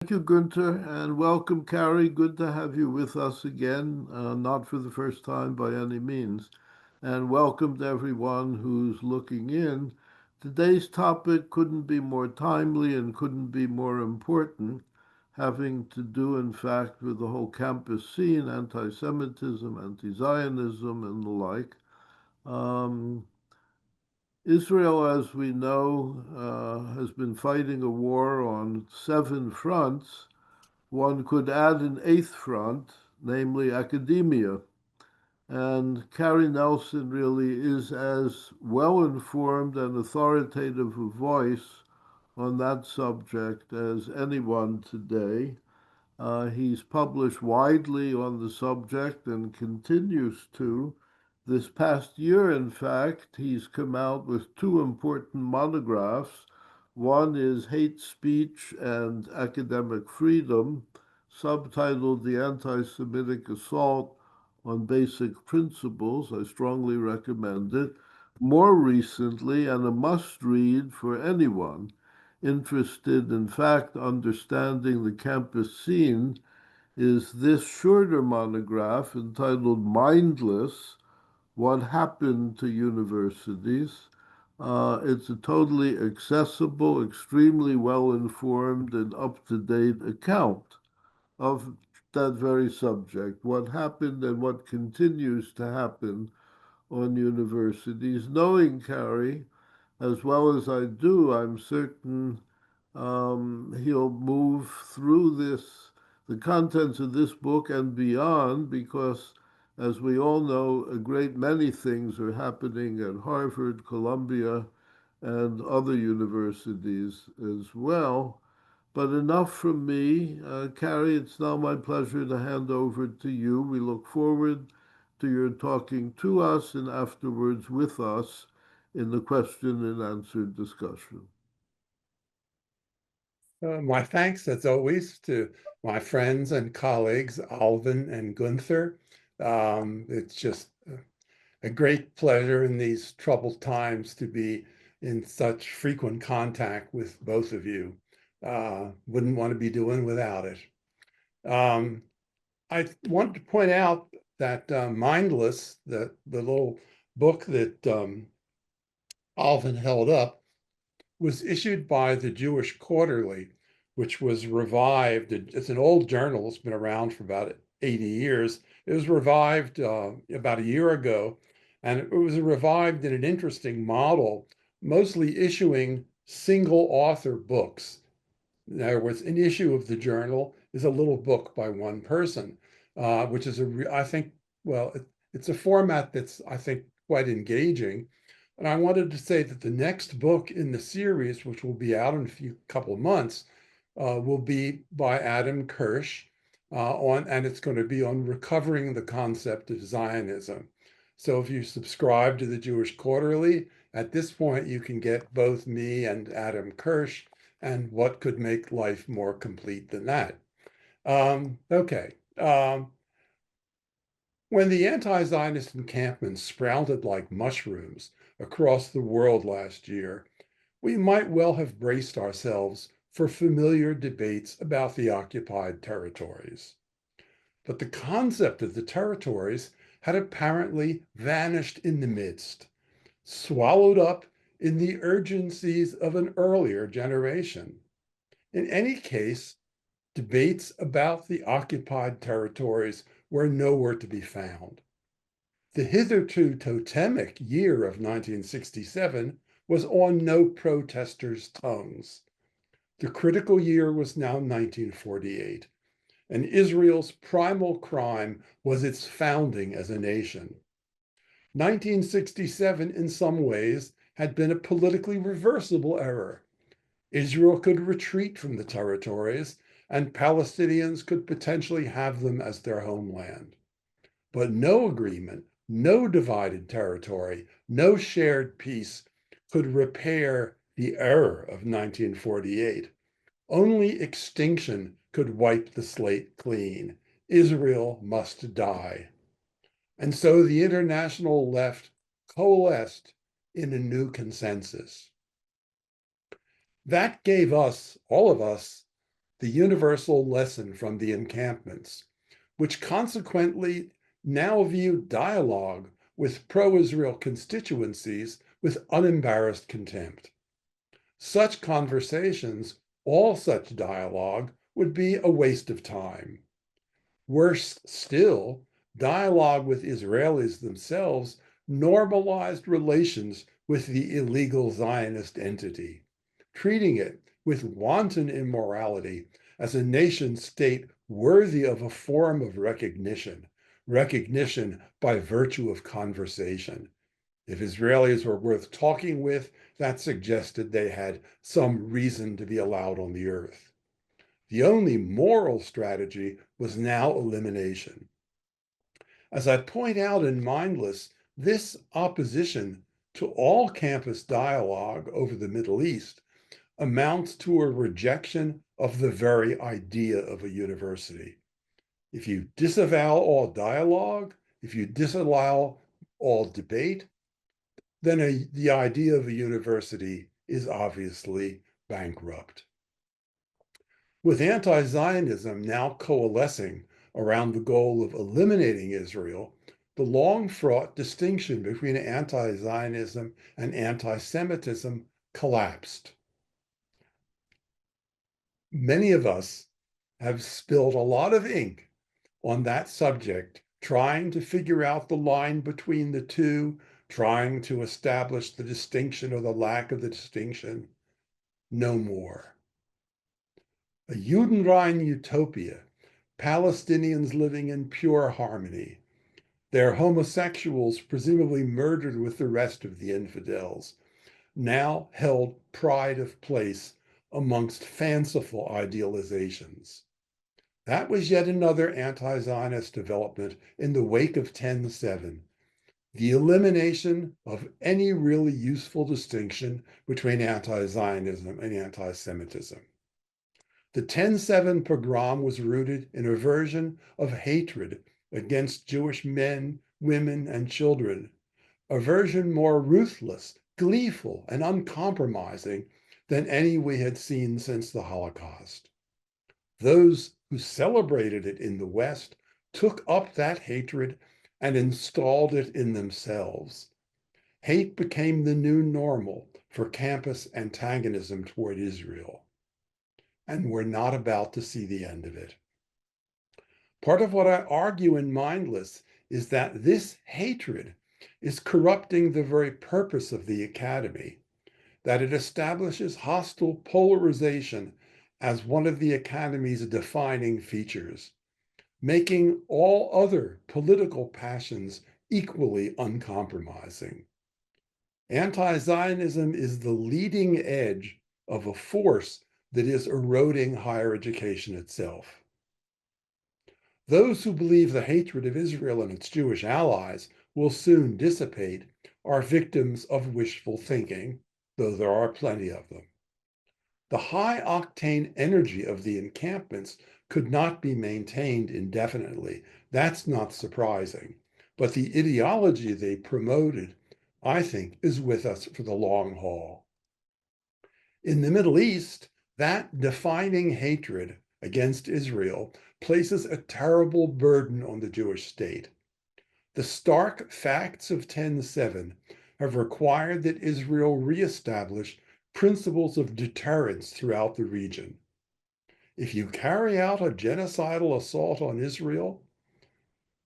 Thank you, Gunther, and welcome, Cary. Good to have you with us again, not for the first time by any means. And welcome to everyone who's looking in. Today's topic couldn't be more timely and couldn't be more important, having to do, in fact, with the whole campus scene, anti-Semitism, anti-Zionism, and the like. Um, Israel, as we know, has been fighting a war on 7 fronts. One could add an eighth front, namely academia. And Cary Nelson really is as well informed and authoritative a voice on that subject as anyone today. He's published widely on the subject and continues to. This past year, in fact, he's come out with two important monographs. One is Hate Speech and Academic Freedom, subtitled The Anti-Semitic Assault on Basic Principles. I strongly recommend it. More recently, and a must-read for anyone interested, in fact, understanding the campus scene, is this shorter monograph entitled Mindless: What Happened to Universities. It's a totally accessible, extremely well-informed, and up-to-date account of that very subject, what happened and what continues to happen on universities. Knowing Cary as well as I do, I'm certain he'll move through the contents of this book and beyond, because, as we all know, a great many things are happening at Harvard, Columbia, and other universities as well. But enough from me. Cary, it's now my pleasure to hand over to you. We look forward to your talking to us and afterwards with us in the question and answer discussion. My thanks, as always, to my friends and colleagues, Alvin and Gunther. It's just a great pleasure in these troubled times to be in such frequent contact with both of you. Wouldn't want to be doing without it. I wanted to point out that Mindless, the little book that Alvin held up, was issued by the Jewish Quarterly, which was revived. It's an old journal. It's been around for about 80 years. It was revived about a year ago, and it was revived in an interesting model, mostly issuing single author books. In other words, an issue of the journal is a little book by one person, which is I think, well, it's a format that's, I think, quite engaging. And I wanted to say that the next book in the series, which will be out in a couple of months, will be by Adam Kirsch, and it's going to be on recovering the concept of Zionism. So if you subscribe to the Jewish Quarterly, at this point you can get both me and Adam Kirsch, and what could make life more complete than that? Okay. When the anti-Zionist encampments sprouted like mushrooms across the world last year, we might well have braced ourselves for familiar debates about the occupied territories. But the concept of the territories had apparently vanished in the midst, swallowed up in the urgencies of an earlier generation. In any case, debates about the occupied territories were nowhere to be found. The hitherto totemic year of 1967 was on no protesters' tongues. The critical year was now 1948, and Israel's primal crime was its founding as a nation. 1967, in some ways, had been a politically reversible error. Israel could retreat from the territories, and Palestinians could potentially have them as their homeland. But no agreement, no divided territory, no shared peace could repair the error of 1948. Only extinction could wipe the slate clean. Israel must die. And so the international left coalesced in a new consensus. That gave us, all of us, the universal lesson from the encampments, which consequently now viewed dialogue with pro-Israel constituencies with unembarrassed contempt. Such conversations, all such dialogue, would be a waste of time. Worse still, dialogue with Israelis themselves normalized relations with the illegal Zionist entity, treating it with wanton immorality as a nation state worthy of a form of recognition by virtue of conversation. If Israelis were worth talking with, that suggested they had some reason to be allowed on the earth. The only moral strategy was now elimination. As I point out in Mindless, this opposition to all campus dialogue over the Middle East amounts to a rejection of the very idea of a university. If you disavow all dialogue, if you disallow all debate, then the idea of a university is obviously bankrupt. With anti-Zionism now coalescing around the goal of eliminating Israel, the long-fraught distinction between anti-Zionism and anti-Semitism collapsed. Many of us have spilled a lot of ink on that subject, trying to figure out the line between the two, trying to establish the distinction or the lack of the distinction. No more. A Judenrein utopia, Palestinians living in pure harmony, their homosexuals presumably murdered with the rest of the infidels, now held pride of place amongst fanciful idealizations. That was yet another anti-Zionist development in the wake of 10/7, the elimination of any really useful distinction between anti-Zionism and anti-Semitism. The 10/7 pogrom was rooted in a version of hatred against Jewish men, women, and children, a version more ruthless, gleeful, and uncompromising than any we had seen since the Holocaust. Those who celebrated it in the West took up that hatred and installed it in themselves. Hate became the new normal for campus antagonism toward Israel. And we're not about to see the end of it. Part of what I argue in Mindless is that this hatred is corrupting the very purpose of the academy, that it establishes hostile polarization as one of the academy's defining features, making all other political passions equally uncompromising. Anti-Zionism is the leading edge of a force that is eroding higher education itself. Those who believe the hatred of Israel and its Jewish allies will soon dissipate are victims of wishful thinking, though there are plenty of them. The high-octane energy of the encampments could not be maintained indefinitely. That's not surprising. But the ideology they promoted, I think, is with us for the long haul. In the Middle East, that defining hatred against Israel places a terrible burden on the Jewish state. The stark facts of 10/7 have required that Israel reestablish principles of deterrence throughout the region. If you carry out a genocidal assault on Israel,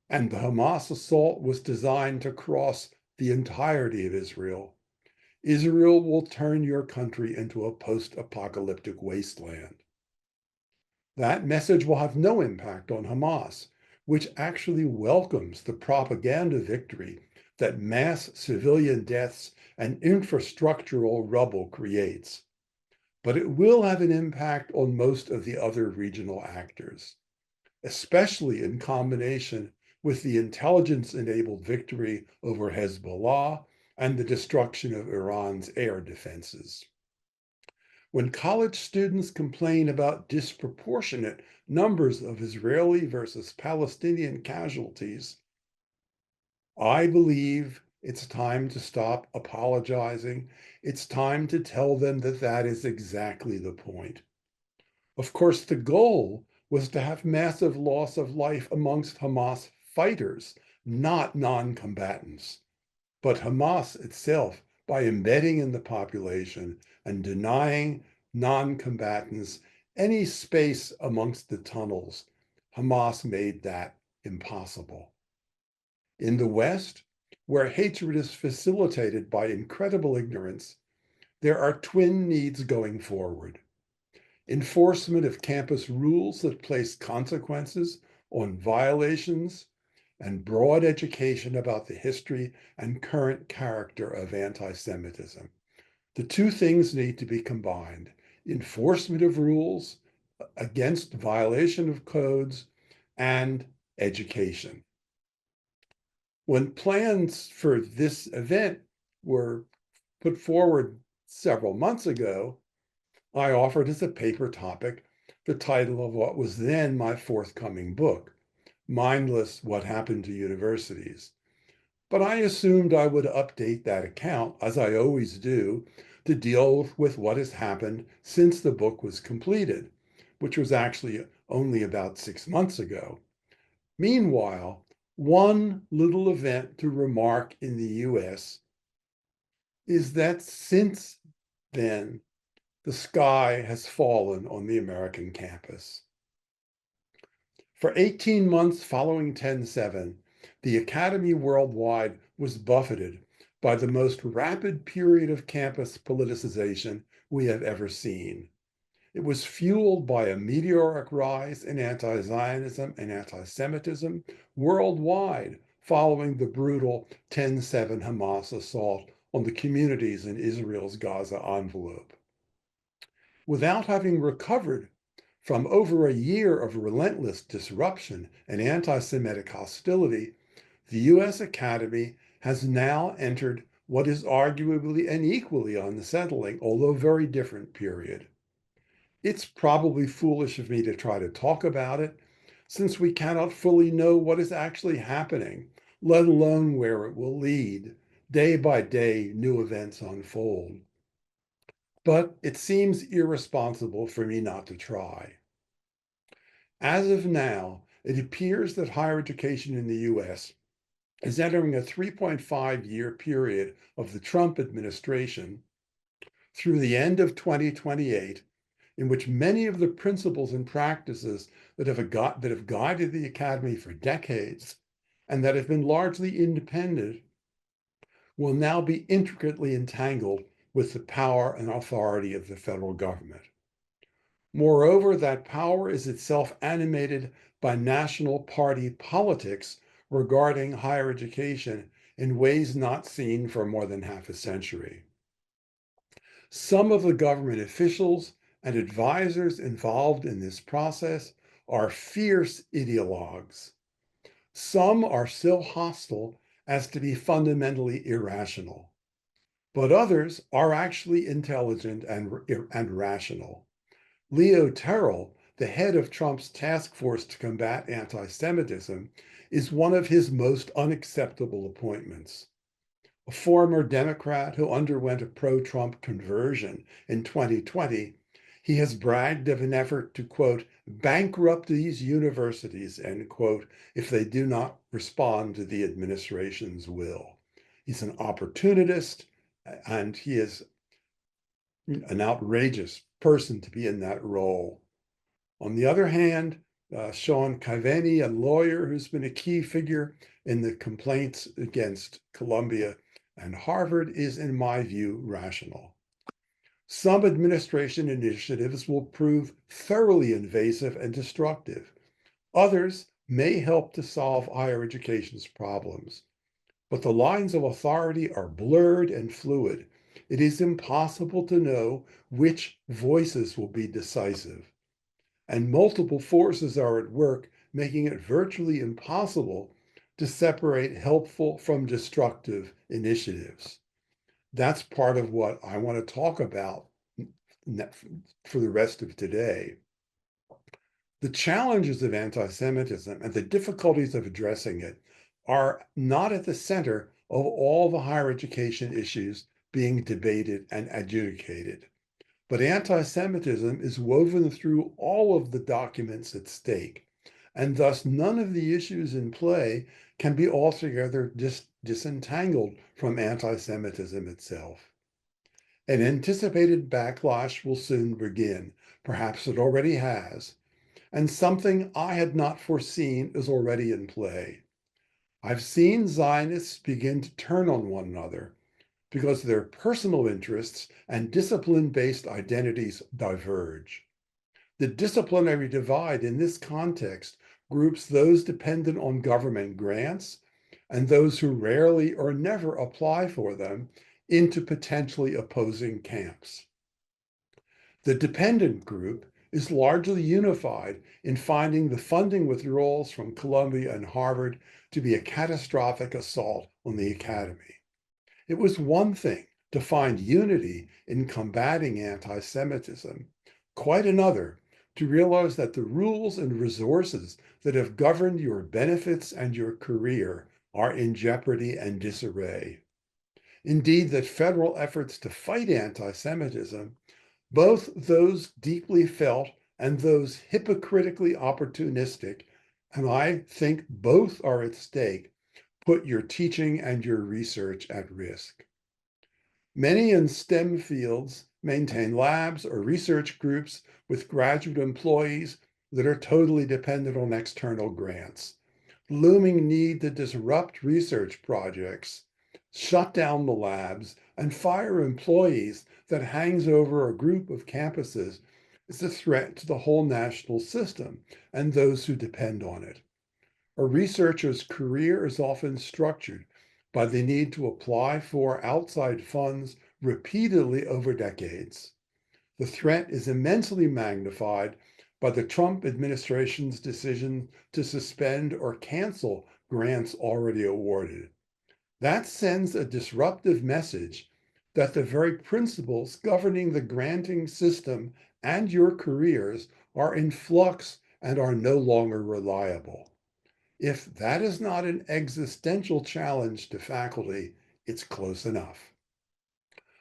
and the Hamas assault was designed to cross the entirety of Israel, Israel will turn your country into a post-apocalyptic wasteland. That message will have no impact on Hamas, which actually welcomes the propaganda victory that mass civilian deaths and infrastructural rubble creates. But it will have an impact on most of the other regional actors, especially in combination with the intelligence-enabled victory over Hezbollah and the destruction of Iran's air defenses. When college students complain about disproportionate numbers of Israeli versus Palestinian casualties, I believe it's time to stop apologizing. It's time to tell them that that is exactly the point. Of course, the goal was to have massive loss of life amongst Hamas fighters, not non-combatants. But Hamas itself, by embedding in the population and denying non-combatants any space amongst the tunnels, Hamas made that impossible. In the West, where hatred is facilitated by incredible ignorance, there are twin needs going forward. Enforcement of campus rules that place consequences on violations, and broad education about the history and current character of anti-Semitism. The two things need to be combined: enforcement of rules against violation of codes and education. When plans for this event were put forward several months ago, I offered as a paper topic the title of what was then my forthcoming book, Mindless: What Happened to Universities. But I assumed I would update that account, as I always do, to deal with what has happened since the book was completed, which was actually only about 6 months ago. Meanwhile, one little event to remark in the US is that since then, the sky has fallen on the American campus. For 18 months following 10/7, the Academy worldwide was buffeted by the most rapid period of campus politicization we have ever seen. It was fueled by a meteoric rise in anti-Zionism and anti-Semitism worldwide following the brutal 10/7 Hamas assault on the communities in Israel's Gaza envelope. Without having recovered from over a year of relentless disruption and anti-Semitic hostility, the U.S. Academy has now entered what is arguably an equally unsettling, although very different period. It's probably foolish of me to try to talk about it, since we cannot fully know what is actually happening, let alone where it will lead. Day by day, new events unfold. But it seems irresponsible for me not to try. As of now, it appears that higher education in the US is entering a 3.5-year period of the Trump administration through the end of 2028, in which many of the principles and practices that have guided the academy for decades and that have been largely independent will now be intricately entangled with the power and authority of the federal government. Moreover, that power is itself animated by national party politics regarding higher education in ways not seen for more than half a century. Some of the government officials and advisors involved in this process are fierce ideologues. Some are so hostile as to be fundamentally irrational, but others are actually intelligent and rational. Leo Terrell, the head of Trump's task force to combat anti-Semitism, is one of his most unacceptable appointments. A former Democrat who underwent a pro-Trump conversion in 2020, he has bragged of an effort to, quote, bankrupt these universities, end quote, if they do not respond to the administration's will. He's an opportunist, and he is an outrageous person to be in that role. On the other hand, Sean Kiveny, a lawyer who's been a key figure in the complaints against Columbia and Harvard, is, in my view, rational. Some administration initiatives will prove thoroughly invasive and destructive. Others may help to solve higher education's problems. But the lines of authority are blurred and fluid. It is impossible to know which voices will be decisive. And multiple forces are at work, making it virtually impossible to separate helpful from destructive initiatives. That's part of what I want to talk about for the rest of today. The challenges of anti-Semitism and the difficulties of addressing it are not at the center of all the higher education issues being debated and adjudicated. But anti-Semitism is woven through all of the documents at stake, and thus none of the issues in play can be altogether disentangled from anti-Semitism itself. An anticipated backlash will soon begin, perhaps it already has, and something I had not foreseen is already in play. I've seen Zionists begin to turn on one another because their personal interests and discipline-based identities diverge. The disciplinary divide in this context groups those dependent on government grants and those who rarely or never apply for them into potentially opposing camps. The dependent group is largely unified in finding the funding withdrawals from Columbia and Harvard to be a catastrophic assault on the academy. It was one thing to find unity in combating anti-Semitism, quite another to realize that the rules and resources that have governed your benefits and your career are in jeopardy and disarray. Indeed, that federal efforts to fight anti-Semitism, both those deeply felt and those hypocritically opportunistic, and I think both are at stake, put your teaching and your research at risk. Many in STEM fields maintain labs or research groups with graduate employees that are totally dependent on external grants. Looming need to disrupt research projects, shut down the labs, and fire employees that hangs over a group of campuses is a threat to the whole national system and those who depend on it. A researcher's career is often structured by the need to apply for outside funds repeatedly over decades. The threat is immensely magnified by the Trump administration's decision to suspend or cancel grants already awarded. That sends a disruptive message that the very principles governing the granting system and your careers are in flux and are no longer reliable. If that is not an existential challenge to faculty, it's close enough.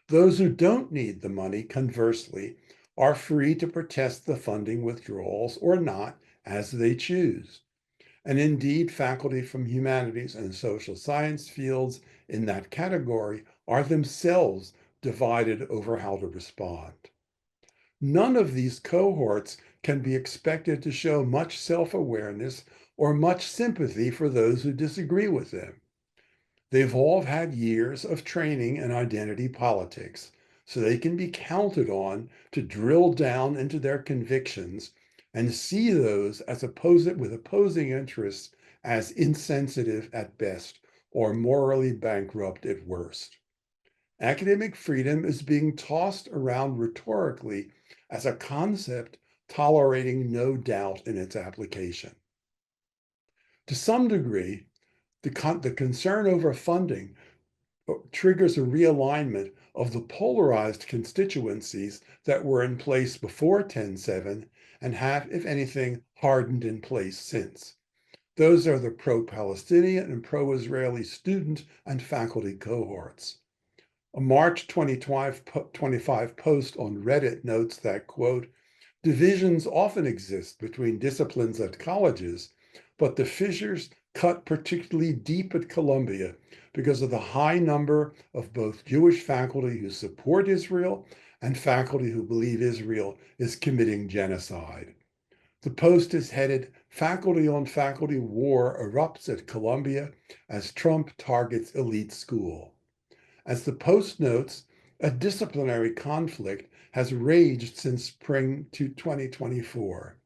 Those who don't need the money, conversely, are free to protest the funding withdrawals or not as they choose. And indeed, faculty from humanities and social science fields in that category are themselves divided over how to respond. None of these cohorts can be expected to show much self-awareness or much sympathy for those who disagree with them. They've all had years of training in identity politics, so they can be counted on to drill down into their convictions and see those as with opposing interests as insensitive at best or morally bankrupt at worst. Academic freedom is being tossed around rhetorically as a concept tolerating no doubt in its application. To some degree, the concern over funding triggers a realignment of the polarized constituencies that were in place before 10-7 and have, if anything, hardened in place since. Those are the pro-Palestinian and pro-Israeli student and faculty cohorts. A March 2025 post on Reddit notes that, quote, divisions often exist between disciplines at colleges, but the fissures cut particularly deep at Columbia because of the high number of both Jewish faculty who support Israel and faculty who believe Israel is committing genocide. The post is headed Faculty on Faculty War Erupts at Columbia as Trump Targets Elite School. As the post notes, a disciplinary conflict has raged since spring 2024.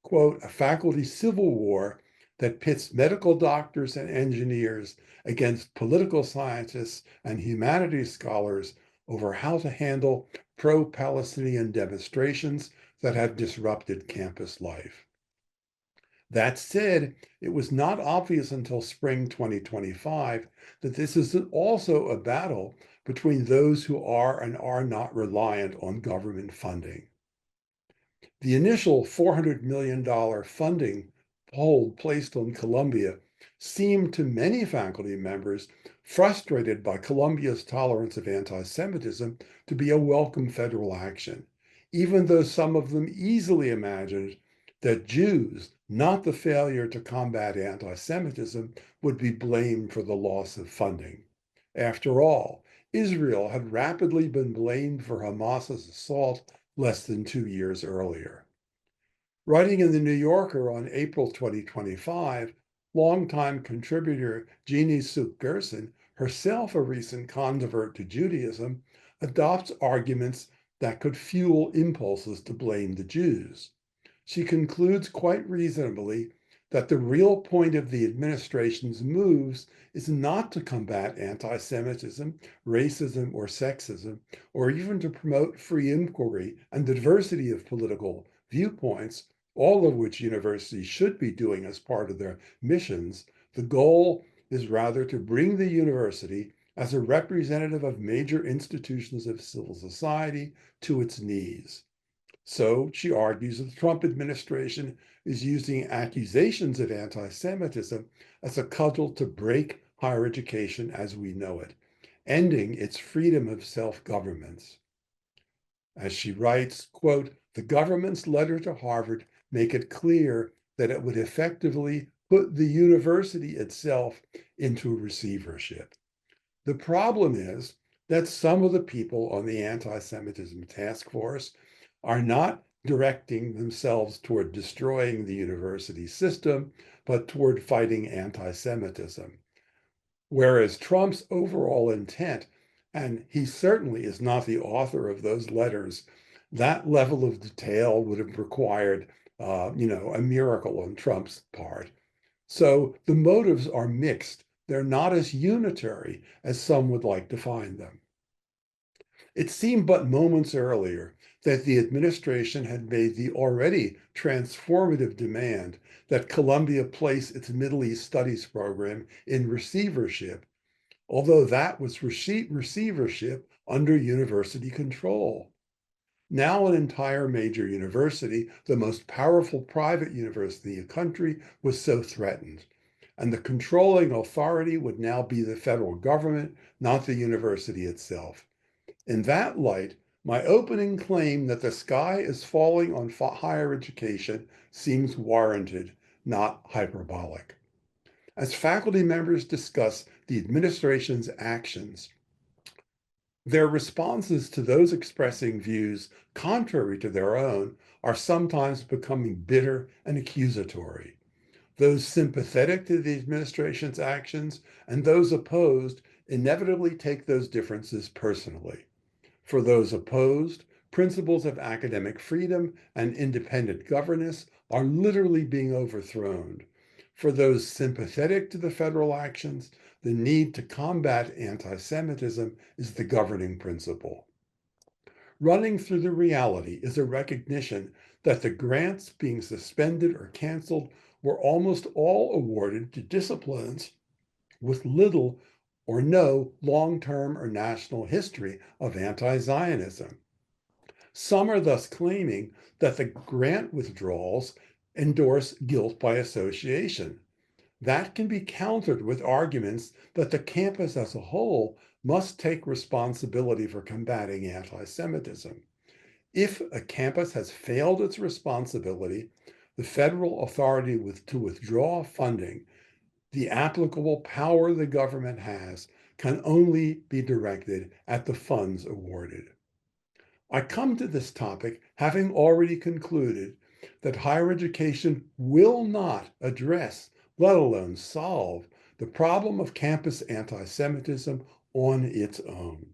Quote, a faculty civil war that pits medical doctors and engineers against political scientists and humanities scholars over how to handle pro-Palestinian demonstrations that have disrupted campus life. That said, it was not obvious until spring 2025 that this is also a battle between those who are and are not reliant on government funding. The initial $400 million funding hold placed on Columbia seemed to many faculty members frustrated by Columbia's tolerance of anti-Semitism to be a welcome federal action. even though some of them easily imagined that Jews, not the failure to combat anti-Semitism, would be blamed for the loss of funding. After all, Israel had rapidly been blamed for Hamas's assault less than 2 years earlier. Writing in the New Yorker on April 2025, longtime contributor Jeannie Suk Gerson, herself a recent convert to Judaism, adopts arguments that could fuel impulses to blame the Jews. She concludes quite reasonably that the real point of the administration's moves is not to combat anti-Semitism, racism, or sexism, or even to promote free inquiry and the diversity of political viewpoints, all of which universities should be doing as part of their missions. The goal is rather to bring the university as a representative of major institutions of civil society to its knees. So she argues that the Trump administration is using accusations of anti-Semitism as a cudgel to break higher education as we know it, ending its freedom of self-governance. As she writes, quote, the government's letter to Harvard make it clear that it would effectively put the university itself into receivership. The problem is that some of the people on the anti-Semitism task force are not directing themselves toward destroying the university system, but toward fighting anti-Semitism. Whereas Trump's overall intent, and he certainly is not the author of those letters, that level of detail would have required, a miracle on Trump's part. So the motives are mixed. They're not as unitary as some would like to find them. It seemed but moments earlier that the administration had made the already transformative demand that Columbia place its Middle East Studies program in receivership, although that was receivership under university control. Now an entire major university, the most powerful private university in the country, was so threatened. And the controlling authority would now be the federal government, not the university itself. In that light, my opening claim that the sky is falling on higher education seems warranted, not hyperbolic. As faculty members discuss the administration's actions, their responses to those expressing views contrary to their own are sometimes becoming bitter and accusatory. Those sympathetic to the administration's actions and those opposed inevitably take those differences personally. For those opposed, principles of academic freedom and independent governance are literally being overthrown. For those sympathetic to the federal actions, the need to combat anti-Semitism is the governing principle. Running through the reality is a recognition that the grants being suspended or canceled were almost all awarded to disciplines with little or no long-term or national history of anti-Zionism. Some are thus claiming that the grant withdrawals endorse guilt by association. That can be countered with arguments that the campus as a whole must take responsibility for combating anti-Semitism. If a campus has failed its responsibility, the federal authority to withdraw funding, the applicable power the government has, can only be directed at the funds awarded. I come to this topic having already concluded that higher education will not address, let alone solve, the problem of campus anti-Semitism on its own.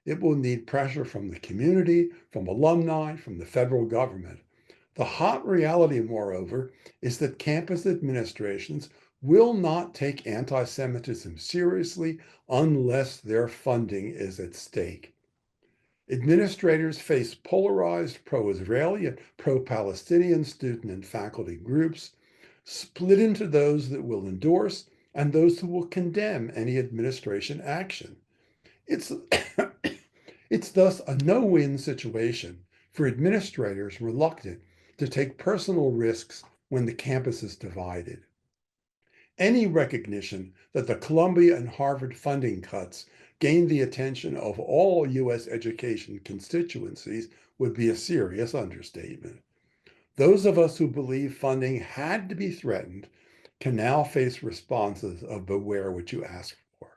It will need pressure from the community, from alumni, from the federal government. The hot reality, moreover, is that campus administrations will not take anti-Semitism seriously unless their funding is at stake. Administrators face polarized pro-Israeli and pro-Palestinian student and faculty groups, split into those that will endorse and those who will condemn any administration action. It's, it's thus a no-win situation for administrators reluctant to take personal risks when the campus is divided. Any recognition that the Columbia and Harvard funding cuts gained the attention of all U.S. education constituencies would be a serious understatement. Those of us who believe funding had to be threatened can now face responses of beware what you ask for.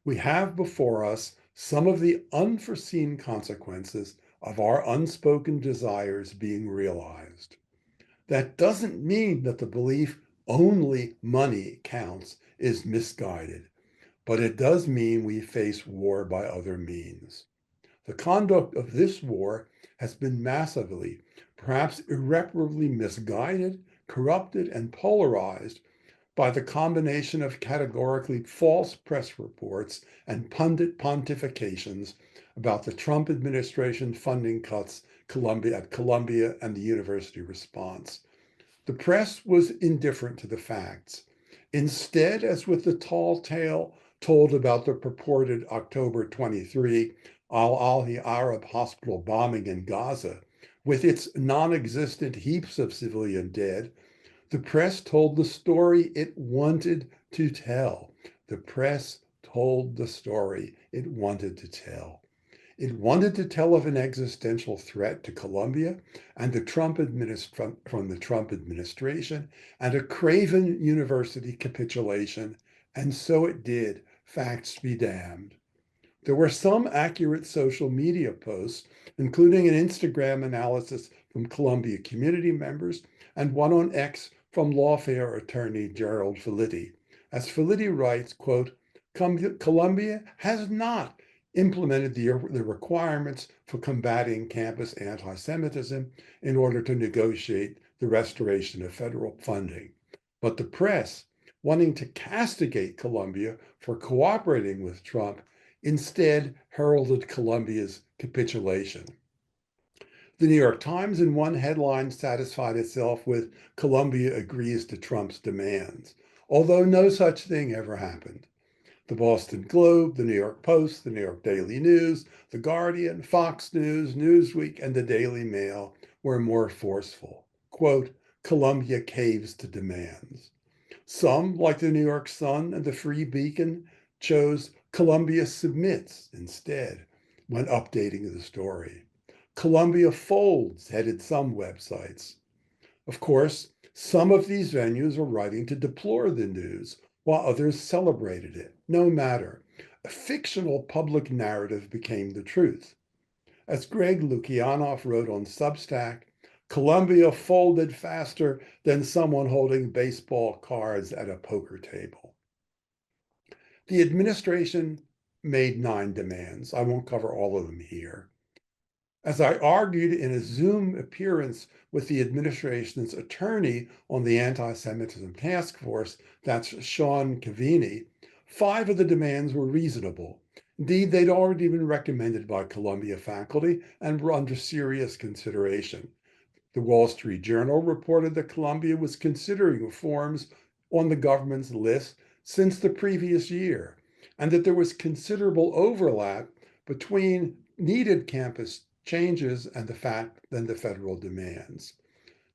We have before us some of the unforeseen consequences of our unspoken desires being realized. That doesn't mean that the belief only money counts is misguided, but it does mean we face war by other means. The conduct of this war has been massively, perhaps irreparably misguided, corrupted, and polarized by the combination of categorically false press reports and pundit pontifications about the Trump administration funding cuts at Columbia and the university response. The press was indifferent to the facts. Instead, as with the tall tale told about the purported October 23 Al-Ahli Arab hospital bombing in Gaza, with its non-existent heaps of civilian dead, the press told the story it wanted to tell. The press told the story it wanted to tell. It wanted to tell of an existential threat to Colombia and the from the Trump administration and a craven university capitulation, and so it did. Facts be damned. There were some accurate social media posts, including an Instagram analysis from Columbia community members and one on X from lawfare attorney Gerald Filitti. As Filitti writes, quote, Columbia has not implemented the requirements for combating campus anti-Semitism in order to negotiate the restoration of federal funding. But the press, wanting to castigate Columbia for cooperating with Trump, instead heralded Columbia's capitulation. The New York Times, in one headline, satisfied itself with Columbia agrees to Trump's demands, although no such thing ever happened. The Boston Globe, the New York Post, the New York Daily News, the Guardian, Fox News, Newsweek, and the Daily Mail were more forceful. Quote, Columbia caves to demands. Some, like the New York Sun and the Free Beacon, chose Columbia submits instead when updating the story. Columbia folds headed some websites. Of course, some of these venues are writing to deplore the news, while others celebrated it. No matter. A fictional public narrative became the truth. As Greg Lukianoff wrote on Substack, Columbia folded faster than someone holding baseball cards at a poker table. The administration made 9 demands. I won't cover all of them here. As I argued in a Zoom appearance with the administration's attorney on the anti-Semitism task force, that's Sean Cavini, 5 of the demands were reasonable. Indeed, they'd already been recommended by Columbia faculty and were under serious consideration. The Wall Street Journal reported that Columbia was considering reforms on the government's list since the previous year, and that there was considerable overlap between needed campus changes and the federal demands.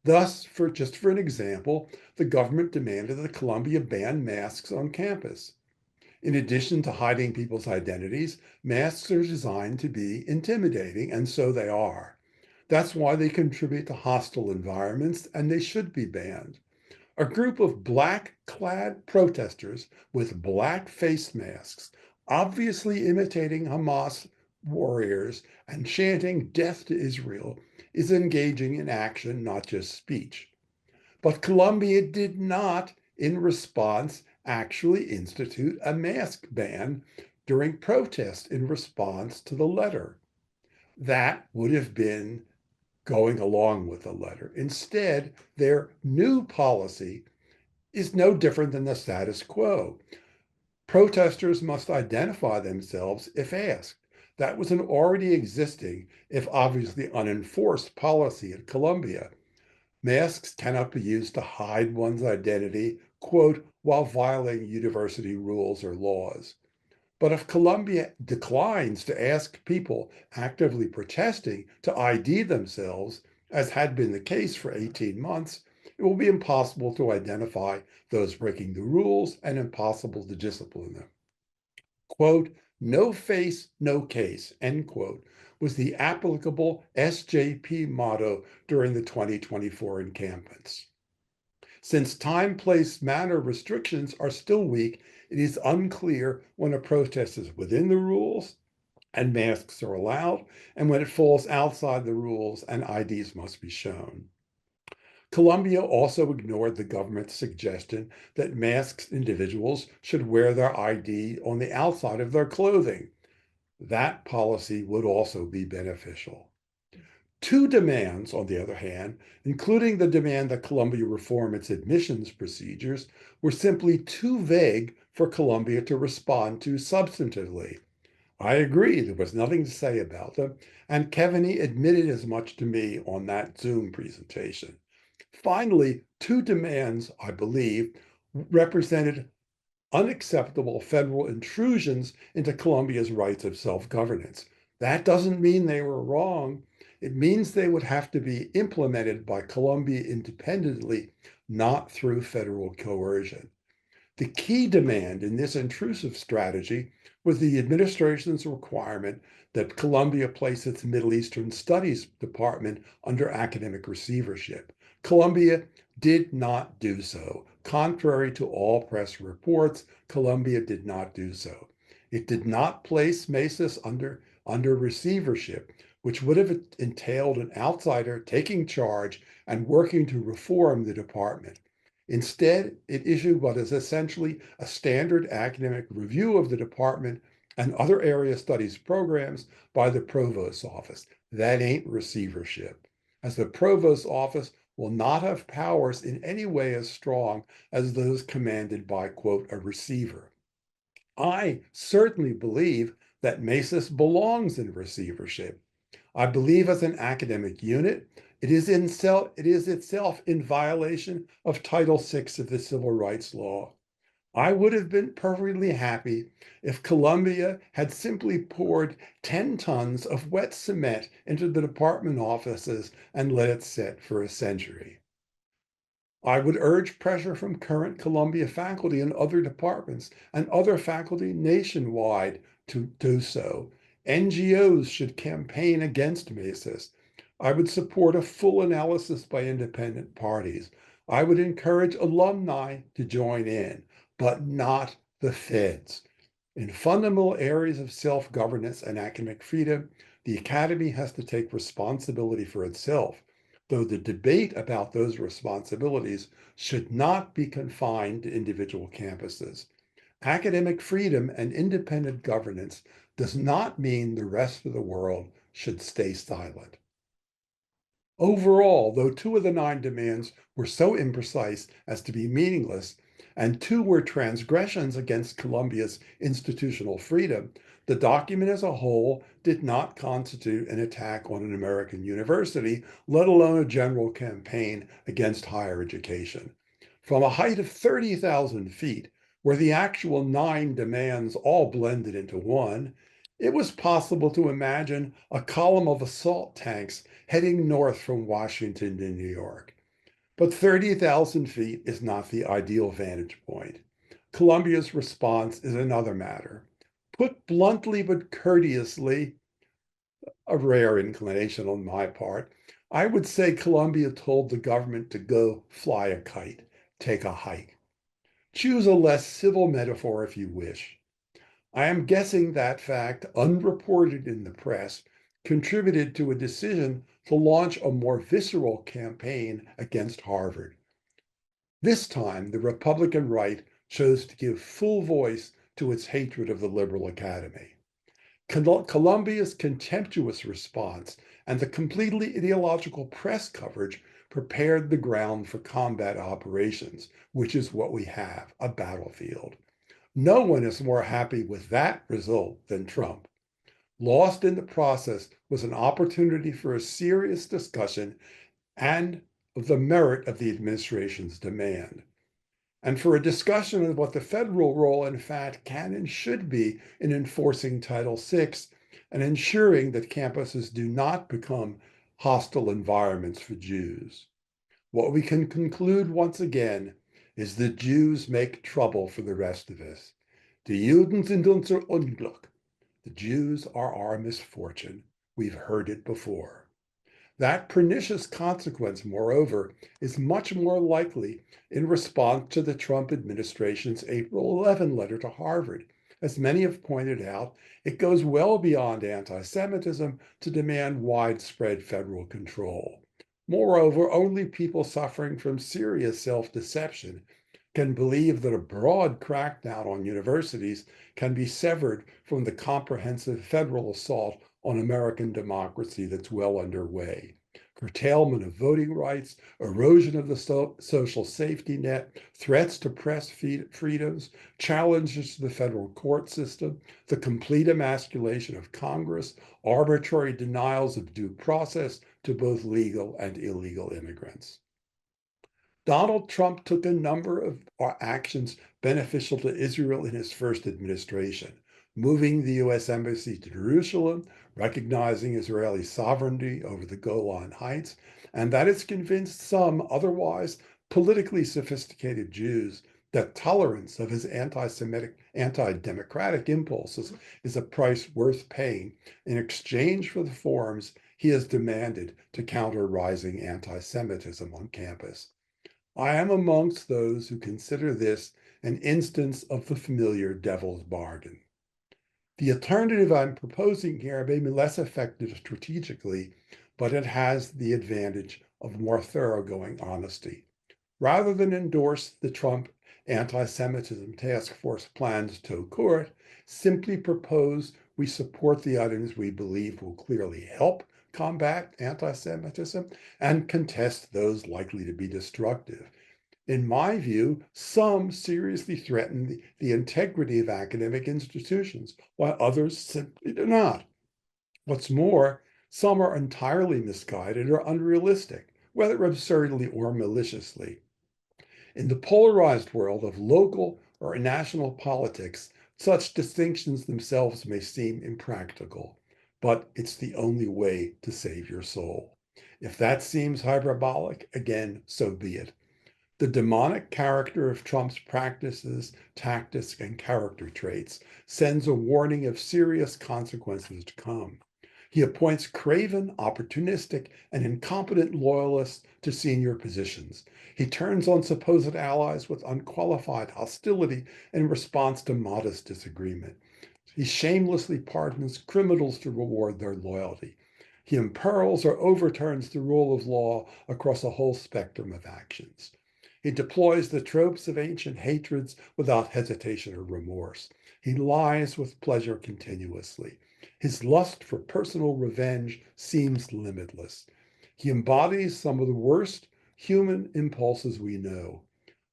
Thus, for an example, the government demanded that Columbia ban masks on campus. In addition to hiding people's identities, masks are designed to be intimidating, and so they are. That's why they contribute to hostile environments, and they should be banned. A group of black-clad protesters with black face masks, obviously imitating Hamas warriors and chanting death to Israel, is engaging in action, not just speech. But Columbia did not, in response, actually institute a mask ban during protest in response to the letter. That would have been going along with the letter. Instead, their new policy is no different than the status quo. Protesters must identify themselves if asked. That was an already existing, if obviously unenforced, policy at Columbia. Masks cannot be used to hide one's identity, quote, while violating university rules or laws. But if Columbia declines to ask people actively protesting to ID themselves, as had been the case for 18 months, it will be impossible to identify those breaking the rules and impossible to discipline them. Quote, No face, no case, end quote, was the applicable SJP motto during the 2024 encampments. Since time, place, manner restrictions are still weak, it is unclear when a protest is within the rules and masks are allowed, and when it falls outside the rules and IDs must be shown. Colombia also ignored the government's suggestion that masked individuals should wear their ID on the outside of their clothing. That policy would also be beneficial. Two demands, on the other hand, including the demand that Colombia reform its admissions procedures, were simply too vague for Colombia to respond to substantively. I agree, there was nothing to say about them, and Kevany admitted as much to me on that Zoom presentation. Finally, two demands, I believe, represented unacceptable federal intrusions into Colombia's rights of self-governance. That doesn't mean they were wrong. It means they would have to be implemented by Colombia independently, not through federal coercion. The key demand in this intrusive strategy was the administration's requirement that Columbia place its Middle Eastern Studies Department under academic receivership. Columbia did not do so. Contrary to all press reports, Columbia did not do so. It did not place Mesas under receivership, which would have entailed an outsider taking charge and working to reform the department. Instead, it issued what is essentially a standard academic review of the department and other area studies programs by the provost's office. That ain't receivership, as the provost's office will not have powers in any way as strong as those commanded by, quote, a receiver. I certainly believe that Mesas belongs in receivership. I believe as an academic unit, it is itself in violation of Title VI of the Civil Rights Law. I would have been perfectly happy if Columbia had simply poured 10 tons of wet cement into the department offices and let it sit for a century. I would urge pressure from current Columbia faculty in other departments and other faculty nationwide to do so. NGOs should campaign against Mesas. I would support a full analysis by independent parties. I would encourage alumni to join in, but not the feds. In fundamental areas of self-governance and academic freedom, the academy has to take responsibility for itself, though the debate about those responsibilities should not be confined to individual campuses. Academic freedom and independent governance does not mean the rest of the world should stay silent. Overall, though two of the 9 demands were so imprecise as to be meaningless, and 2 were transgressions against Colombia's institutional freedom, the document as a whole did not constitute an attack on an American university, let alone a general campaign against higher education. From a height of 30,000 feet, where the actual 9 demands all blended into one, it was possible to imagine a column of assault tanks heading north from Washington to New York. But 30,000 feet is not the ideal vantage point. Columbia's response is another matter. Put bluntly but courteously, a rare inclination on my part, I would say Columbia told the government to go fly a kite, take a hike. Choose a less civil metaphor if you wish. I am guessing that fact, unreported in the press, contributed to a decision to launch a more visceral campaign against Harvard. This time, the Republican right chose to give full voice to its hatred of the liberal academy. Columbia's contemptuous response and the completely ideological press coverage prepared the ground for combat operations, which is what we have, a battlefield. No one is more happy with that result than Trump. Lost in the process was an opportunity for a serious discussion and of the merit of the administration's demand, and for a discussion of what the federal role, in fact, can and should be in enforcing Title VI and ensuring that campuses do not become hostile environments for Jews. What we can conclude once again is that Jews make trouble for the rest of us. Die Juden sind unser Unglück. The Jews are our misfortune. We've heard it before. That pernicious consequence, moreover, is much more likely in response to the Trump administration's April 11 letter to Harvard. As many have pointed out, it goes well beyond anti-Semitism to demand widespread federal control. Moreover, only people suffering from serious self-deception can believe that a broad crackdown on universities can be severed from the comprehensive federal assault on American democracy that's well underway. Curtailment of voting rights, erosion of the social safety net, threats to press freedoms, challenges to the federal court system, the complete emasculation of Congress, arbitrary denials of due process to both legal and illegal immigrants. Donald Trump took a number of actions beneficial to Israel in his first administration, moving the U.S. Embassy to Jerusalem, recognizing Israeli sovereignty over the Golan Heights, and that has convinced some otherwise politically sophisticated Jews that tolerance of his anti-Semitic, anti-democratic impulses is a price worth paying in exchange for the forms he has demanded to counter rising anti-Semitism on campus. I am amongst those who consider this an instance of the familiar devil's bargain. The alternative I'm proposing here may be less effective strategically, but it has the advantage of more thoroughgoing honesty. Rather than endorse the Trump anti-Semitism task force plans to court, simply propose we support the items we believe will clearly help combat anti-Semitism and contest those likely to be destructive. In my view, some seriously threaten the integrity of academic institutions, while others simply do not. What's more, some are entirely misguided or unrealistic, whether absurdly or maliciously. In the polarized world of local or national politics, such distinctions themselves may seem impractical, but it's the only way to save your soul. If that seems hyperbolic, again, so be it. The demonic character of Trump's practices, tactics, and character traits sends a warning of serious consequences to come. He appoints craven, opportunistic, and incompetent loyalists to senior positions. He turns on supposed allies with unqualified hostility in response to modest disagreement. He shamelessly pardons criminals to reward their loyalty. He imperils or overturns the rule of law across a whole spectrum of actions. He deploys the tropes of ancient hatreds without hesitation or remorse. He lies with pleasure continuously. His lust for personal revenge seems limitless. He embodies some of the worst human impulses we know.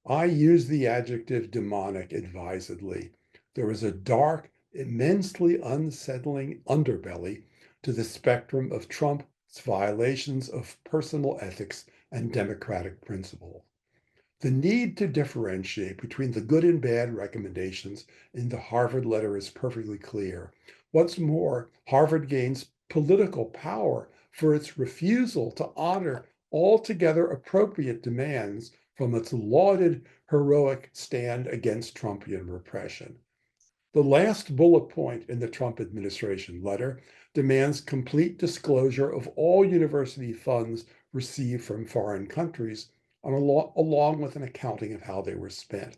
I use the adjective demonic advisedly. There is a dark, immensely unsettling underbelly to the spectrum of Trump's violations of personal ethics and democratic principle. The need to differentiate between the good and bad recommendations in the Harvard letter is perfectly clear. What's more, Harvard gains political power for its refusal to honor altogether appropriate demands from its lauded heroic stand against Trumpian repression. The last bullet point in the Trump administration letter demands complete disclosure of all university funds received from foreign countries, along with an accounting of how they were spent.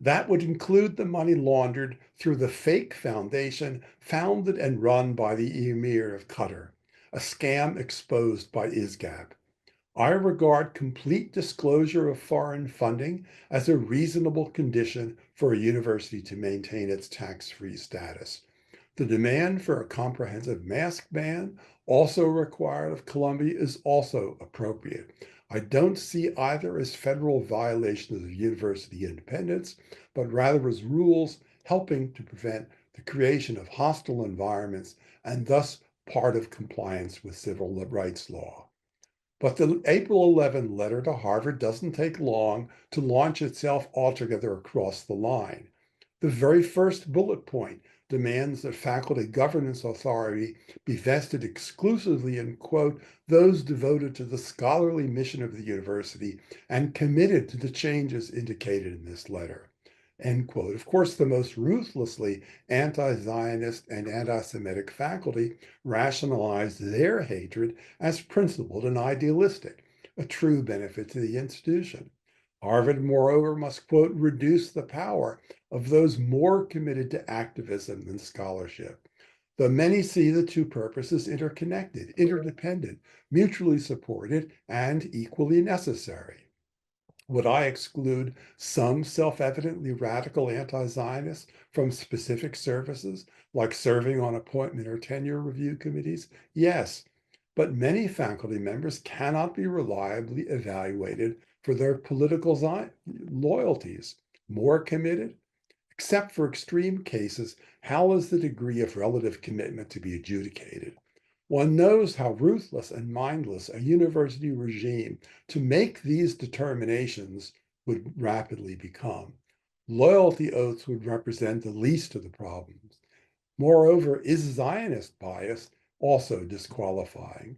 That would include the money laundered through the fake foundation founded and run by the Emir of Qatar, a scam exposed by ISGAB. I regard complete disclosure of foreign funding as a reasonable condition for a university to maintain its tax-free status. The demand for a comprehensive mask ban, also required of Columbia, is also appropriate. I don't see either as federal violations of university independence, but rather as rules helping to prevent the creation of hostile environments and thus part of compliance with civil rights law. But the April 11 letter to Harvard doesn't take long to launch itself altogether across the line. The very first bullet point demands that faculty governance authority be vested exclusively in, quote, those devoted to the scholarly mission of the university and committed to the changes indicated in this letter. end quote. Of course, the most ruthlessly anti-Zionist and anti-Semitic faculty rationalized their hatred as principled and idealistic, a true benefit to the institution. Harvard, moreover, must, quote, reduce the power of those more committed to activism than scholarship. Though many see the two purposes interconnected, interdependent, mutually supported, and equally necessary. Would I exclude some self-evidently radical anti-Zionists from specific services, like serving on appointment or tenure review committees? Yes, but many faculty members cannot be reliably evaluated for their political loyalties. More committed? Except for extreme cases, how is the degree of relative commitment to be adjudicated? One knows how ruthless and mindless a university regime to make these determinations would rapidly become. Loyalty oaths would represent the least of the problems. Moreover, is Zionist bias also disqualifying?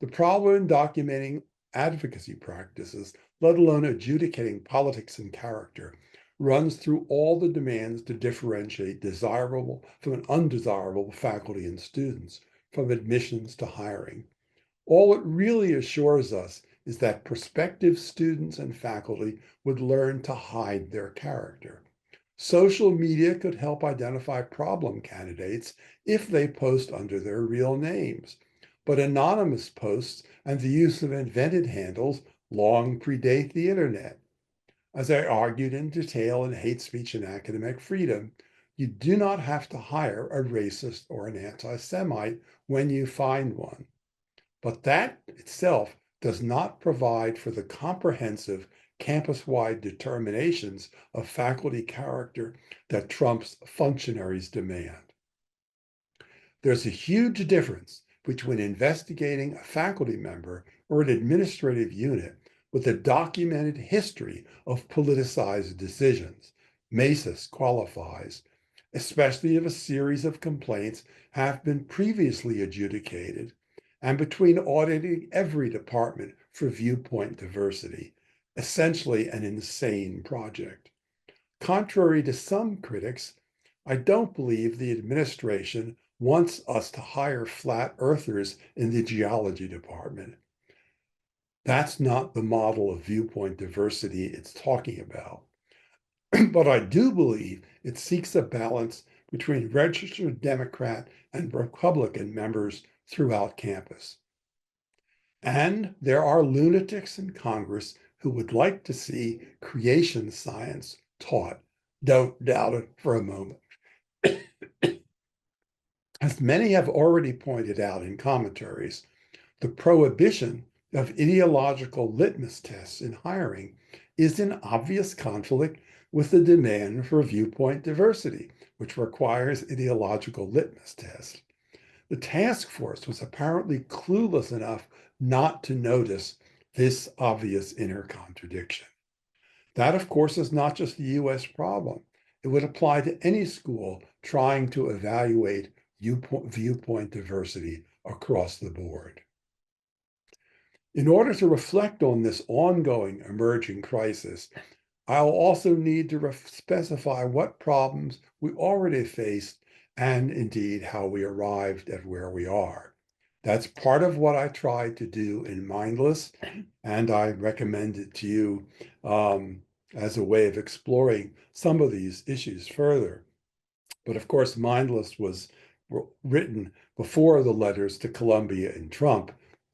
The problem in documenting advocacy practices, let alone adjudicating politics and character, runs through all the demands to differentiate desirable from undesirable faculty and students, from admissions to hiring. All it really assures us is that prospective students and faculty would learn to hide their character. Social media could help identify problem candidates if they post under their real names. But anonymous posts and the use of invented handles long predate the internet. As I argued in detail in Hate Speech and Academic Freedom, you do not have to hire a racist or an anti-Semite when you find one. But that itself does not provide for the comprehensive campus-wide determinations of faculty character that Trump's functionaries demand. There's a huge difference between investigating a faculty member or an administrative unit with a documented history of politicized decisions. MESIS qualifies, especially if a series of complaints have been previously adjudicated, and between auditing every department for viewpoint diversity, essentially an insane project. Contrary to some critics, I don't believe the administration wants us to hire flat earthers in the geology department. That's not the model of viewpoint diversity it's talking about. But I do believe it seeks a balance between registered Democrat and Republican members throughout campus. And there are lunatics in Congress who would like to see creation science taught. Don't doubt it for a moment. As many have already pointed out in commentaries, the prohibition of ideological litmus tests in hiring is in obvious conflict with the demand for viewpoint diversity, which requires ideological litmus tests. The task force was apparently clueless enough not to notice this obvious inner contradiction. That, of course, is not just a US problem. It would apply to any school trying to evaluate viewpoint diversity across the board. In order to reflect on this ongoing emerging crisis, I'll also need to specify what problems we already faced and indeed how we arrived at where we are. That's part of what I tried to do in Mindless, and I recommend it to you as a way of exploring some of these issues further. But of course, Mindless was written before the letters to Columbia and Trump,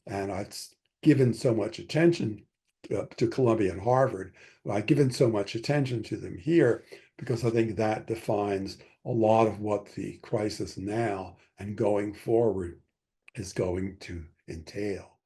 and I've given so much attention to Columbia and Harvard. I've given so much attention to them here because I think that defines a lot of what the crisis now and going forward is going to entail.